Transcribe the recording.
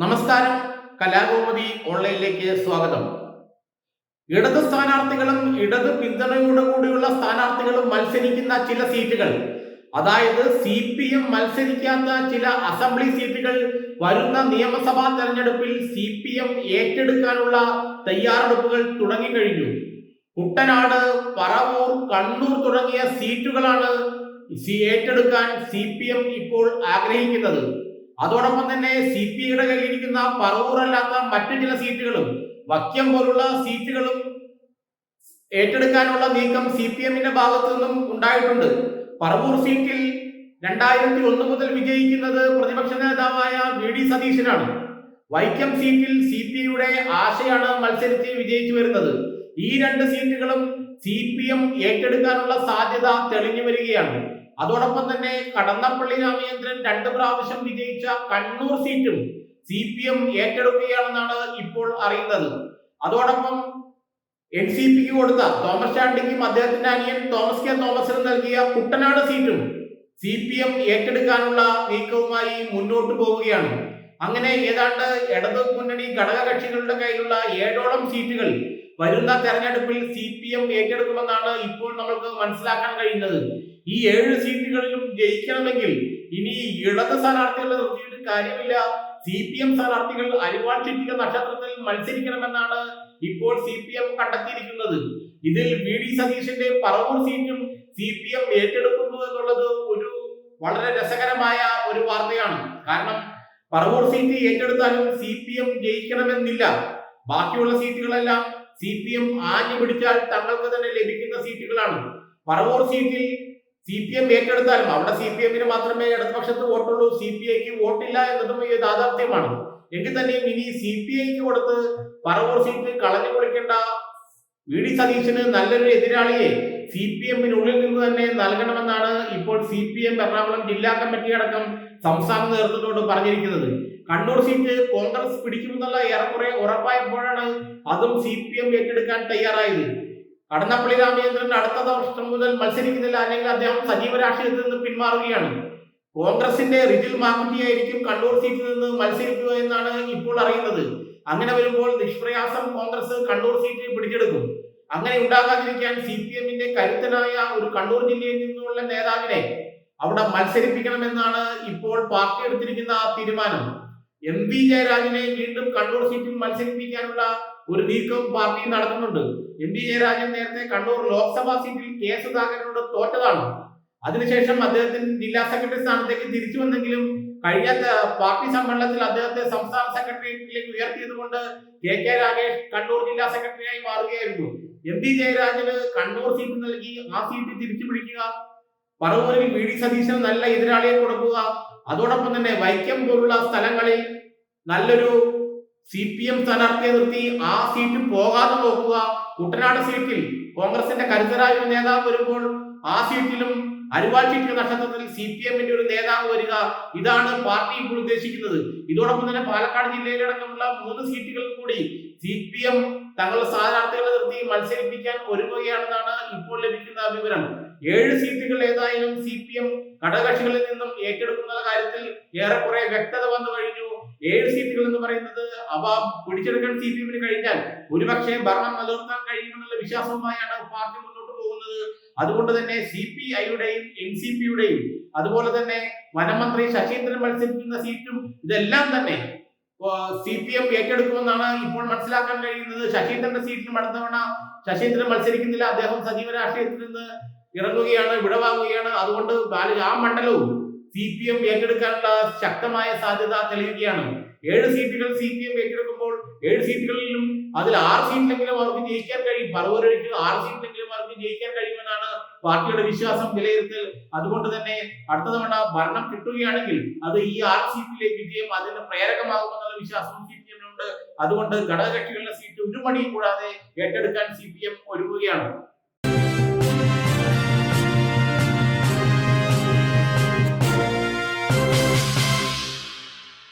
നമസ്കാരം. കലാകൗമുദി ഓൺലൈനിലേക്ക് സ്വാഗതം. ഇടത് സ്ഥാനാർത്ഥികളും ഇടത് പിന്തുണയോട് കൂടിയുള്ള സ്ഥാനാർത്ഥികളും മത്സരിക്കുന്ന ചില സീറ്റുകൾ, അതായത് CPM മത്സരിക്കാത്ത ചില അസംബ്ലി സീറ്റുകൾ വരുന്ന നിയമസഭാ തെരഞ്ഞെടുപ്പിൽ CPM ഏറ്റെടുക്കാനുള്ള തയ്യാറെടുപ്പുകൾ തുടങ്ങിക്കഴിഞ്ഞു. കുട്ടനാട്, പറവൂർ, കണ്ണൂർ തുടങ്ങിയ സീറ്റുകളാണ് ഏറ്റെടുക്കാൻ CPM ഇപ്പോൾ ആഗ്രഹിക്കുന്നത്. അതോടൊപ്പം തന്നെ CPIയുടെ കയ്യിലിരിക്കുന്ന പറവൂറല്ലാത്ത മറ്റു ചില സീറ്റുകളും വക്യം പോലുള്ള സീറ്റുകളും ഏറ്റെടുക്കാനുള്ള നീക്കം CPMന്റെ ഭാഗത്തു നിന്നും ഉണ്ടായിട്ടുണ്ട്. പറവൂർ സീറ്റിൽ 2001 മുതൽ വിജയിക്കുന്നത് പ്രതിപക്ഷ നേതാവായ VD സതീശനാണ്. വൈക്കം സീറ്റിൽ CPIയുടെ ആശയാണ് മത്സരിച്ച് വിജയിച്ചു വരുന്നത്. ഈ രണ്ട് സീറ്റുകളും CPM ഏറ്റെടുക്കാനുള്ള സാധ്യത തെളിഞ്ഞു വരികയാണ്. അതോടൊപ്പം തന്നെ കടന്നപ്പള്ളി രാമചന്ദ്രൻ 2 പ്രാവശ്യം വിജയിച്ച കണ്ണൂർ സീറ്റും CPM ഏറ്റെടുക്കുകയാണെന്നാണ് ഇപ്പോൾ അറിയുന്നത്. അതോടൊപ്പം NCPക്ക് കൊടുത്ത തോമസ് ചാണ്ടിക്കും അദ്ദേഹത്തിന്റെ അനിയൻ തോമസ് കെ തോമസിനും നൽകിയ കുട്ടനാട് സീറ്റും CPM ഏറ്റെടുക്കാനുള്ള നീക്കവുമായി മുന്നോട്ട് പോവുകയാണ്. അങ്ങനെ ഏതാണ്ട് ഇടതു മുന്നണി ഘടകകക്ഷികളുടെ കയ്യിലുള്ള 7ഓളം സീറ്റുകൾ വരുന്ന തെരഞ്ഞെടുപ്പിൽ CPM ഏറ്റെടുക്കുമെന്നാണ് ഇപ്പോൾ നമ്മൾക്ക് മനസ്സിലാക്കാൻ കഴിയുന്നത്. ഈ 7 സീറ്റുകളിലും ജയിക്കണമെങ്കിൽ ഇനി ഇടത് സ്ഥാനാർത്ഥികളെ നിർത്തിയിട്ട് കാര്യമില്ല. CPM സ്ഥാനാർത്ഥികൾ അരിവാൾ ചുറ്റിക നക്ഷത്രത്തിൽ മത്സരിക്കണമെന്നാണ് ഇപ്പോൾ CPM കണ്ടെത്തിയിരിക്കുന്നത്. ഇതിൽ VD സതീശന്റെ പറവൂർ സീറ്റും CPM ഏറ്റെടുക്കുന്നു എന്നുള്ളത് ഒരു വളരെ രസകരമായ ഒരു വാർത്തയാണ്. കാരണം പറവൂർ സീറ്റ് ഏറ്റെടുത്താലും CPM ജയിക്കണമെന്നില്ല. ബാക്കിയുള്ള സീറ്റുകളെല്ലാം CPM ആഞ്ഞു പിടിച്ചാൽ തങ്ങൾക്ക് തന്നെ ലഭിക്കുന്ന സീറ്റുകളാണ്. പറവൂർ സീറ്റിൽ CPM ഏറ്റെടുത്താലും അവിടെ CPMന് മാത്രമേ ഇടതുപക്ഷത്ത് വോട്ടുള്ളൂ, CPIക്ക് വോട്ടില്ല എന്നതും യാഥാർത്ഥ്യമാണ്. എങ്കിൽ തന്നെയും ഇനി CPIക്ക് കൊടുത്ത് പറവൂർ സീറ്റ് കളഞ്ഞു കുളിക്കേണ്ട VD സതീശന് നല്ലൊരു എതിരാളിയെ CPMനുള്ളിൽ നിന്ന് തന്നെ നൽകണമെന്നാണ് ഇപ്പോൾ CPM എറണാകുളം ജില്ലാ കമ്മിറ്റി അടക്കം സംസ്ഥാന നേതൃത്വത്തോട് പറഞ്ഞിരിക്കുന്നത്. കണ്ണൂർ സീറ്റ് കോൺഗ്രസ് പിടിക്കുമെന്നുള്ള ഏറെക്കുറെ ഉറപ്പായപ്പോഴാണ് അതും CPM ഏറ്റെടുക്കാൻ തയ്യാറായത്. കടന്നപ്പള്ളി രാമചന്ദ്രൻ അടുത്ത വർഷം മുതൽ മത്സരിക്കുന്നില്ല, അല്ലെങ്കിൽ അദ്ദേഹം സജീവ രാഷ്ട്രീയത്തിൽ നിന്ന് പിന്മാറുകയാണ്. കോൺഗ്രസിന്റെ റിജിൽ മാക്കുറ്റിയായിരിക്കും കണ്ണൂർ സീറ്റിൽ നിന്ന് മത്സരിക്കുക എന്നാണ് ഇപ്പോൾ അറിയുന്നത്. അങ്ങനെ വരുമ്പോൾ നിഷ്പ്രയാസം കോൺഗ്രസ് കണ്ണൂർ സീറ്റ് പിടിച്ചെടുക്കും. അങ്ങനെ ഉണ്ടാകാതിരിക്കാൻ CPMന്റെ കരുത്തനായ ഒരു കണ്ണൂർ ജില്ലയിൽ നിന്നുള്ള നേതാവിനെ അവിടെ മത്സരിപ്പിക്കണമെന്നാണ് ഇപ്പോൾ പാർട്ടി എടുത്തിരിക്കുന്ന തീരുമാനം. MV ജയരാജനെ വീണ്ടും കണ്ണൂർ സീറ്റിൽ മത്സരിപ്പിക്കാനുള്ള ഒരു നീക്കം പാർട്ടി നടത്തുന്നുണ്ട്. MV ജയരാജൻ നേരത്തെ കണ്ണൂർ ലോക്സഭാ സീറ്റിൽ K സുധാകരനോട് തോറ്റതാണ്. അതിനുശേഷം അദ്ദേഹത്തിന് ജില്ലാ സെക്രട്ടറി സ്ഥാനത്തേക്ക് തിരിച്ചു വന്നെങ്കിലും കഴിഞ്ഞ പാർട്ടി സമ്മേളനത്തിൽ അദ്ദേഹത്തെ സംസ്ഥാന സെക്രട്ടേറിയറ്റിലേക്ക് ഉയർത്തിയതുകൊണ്ട് KK രാഗേഷ് കണ്ണൂർ ജില്ലാ സെക്രട്ടറിയായി മാറുകയായിരുന്നു. MV ജയരാജന് കണ്ണൂർ സീറ്റ് നൽകി ആ സീറ്റ് തിരിച്ചു പിടിക്കുക, പറവൂരിൽ VD സതീശന് നല്ല എതിരാളിയെ കൊടുക്കുക, അതോടൊപ്പം തന്നെ വൈക്കം പോലുള്ള സ്ഥലങ്ങളിൽ നല്ലൊരു CPM സ്ഥാനാർത്ഥിയെ നിർത്തി ആ സീറ്റ് പോകാതെ നോക്കുക. കുട്ടനാട് സീറ്റിൽ കോൺഗ്രസിന്റെ കരുത്തരായ ഒരു നേതാവ് വരുമ്പോൾ ആ സീറ്റിലും അരിവാൾ ചീറ്റിക നക്ഷത്രത്തിൽ CPMന്റെ ഒരു നേതാവ് വരിക, ഇതാണ് പാർട്ടി ഇപ്പോൾ ഉദ്ദേശിക്കുന്നത്. ഇതോടൊപ്പം തന്നെ പാലക്കാട് ജില്ലയിലടക്കമുള്ള 3 സീറ്റുകൾ കൂടി CPM തങ്ങളുടെ സ്ഥാനാർത്ഥികളെ നിർത്തി മത്സരിപ്പിക്കാൻ ഒരുങ്ങുകയാണെന്നാണ് ഇപ്പോൾ ലഭിക്കുന്ന വിവരം. 7 സീറ്റുകൾ ഏതായാലും CPM ഘടകകക്ഷികളിൽ നിന്നും ഏറ്റെടുക്കുന്ന കാര്യത്തിൽ ഏറെക്കുറെ വ്യക്തത വന്നു കഴിഞ്ഞു. 7 സീറ്റുകൾ എന്ന് പറയുന്നത് അവ പിടിച്ചെടുക്കാൻ CPMന് കഴിഞ്ഞാൽ ഒരുപക്ഷെ ഭരണം നിലനിർത്താൻ കഴിയുമെന്നുള്ള വിശ്വാസവുമായാണ് പാർട്ടി മുന്നോട്ട് പോകുന്നത്. അതുകൊണ്ട് തന്നെ CPIയുടെയും NCPയുടെയും അതുപോലെ തന്നെ വനമന്ത്രി ശശീന്ദ്രൻ മത്സരിക്കുന്ന സീറ്റും ഇതെല്ലാം തന്നെ CPM ഏറ്റെടുക്കുമെന്നാണ് ഇപ്പോൾ മനസ്സിലാക്കാൻ കഴിയുന്നത്. ശശീന്ദ്രന്റെ സീറ്റിലും അടുത്ത തവണ ശശീന്ദ്രൻ മത്സരിക്കുന്നില്ല, അദ്ദേഹം സജീവ രാഷ്ട്രീയത്തിൽ നിന്ന് ഇറങ്ങുകയാണ്, വിടവാങ്ങുകയാണ്. അതുകൊണ്ട് ആ മണ്ഡലവും CPM ഏറ്റെടുക്കാനുള്ള ശക്തമായ സാധ്യത തെളിയുകയാണ്. 7 സീറ്റുകൾ CPM ഏറ്റെടുക്കുമ്പോൾ 7 സീറ്റുകളിലും അതിൽ 6 സീറ്റിലെങ്കിലും അവർക്ക് ജയിക്കാൻ കഴിയും. പറവൂരൊഴിച്ച് 6 സീറ്റിലെങ്കിലും അവർക്ക് ജയിക്കാൻ കഴിയുമെന്നാണ് പാർട്ടിയുടെ വിശ്വാസം, വിലയിരുത്തൽ. അതുകൊണ്ട് തന്നെ അടുത്ത തവണ ഭരണം കിട്ടുകയാണെങ്കിൽ അത് ഈ 6 സീറ്റിലെ വിജയം അതിന് പ്രേരകമാകുമെന്നുള്ള വിശ്വാസം CPMനുണ്ട്. അതുകൊണ്ട് ഘടകകക്ഷികളുടെ സീറ്റ് ഒരു മടിയും കൂടാതെ ഏറ്റെടുക്കാൻ CPM ഒരുങ്ങുകയാണ്.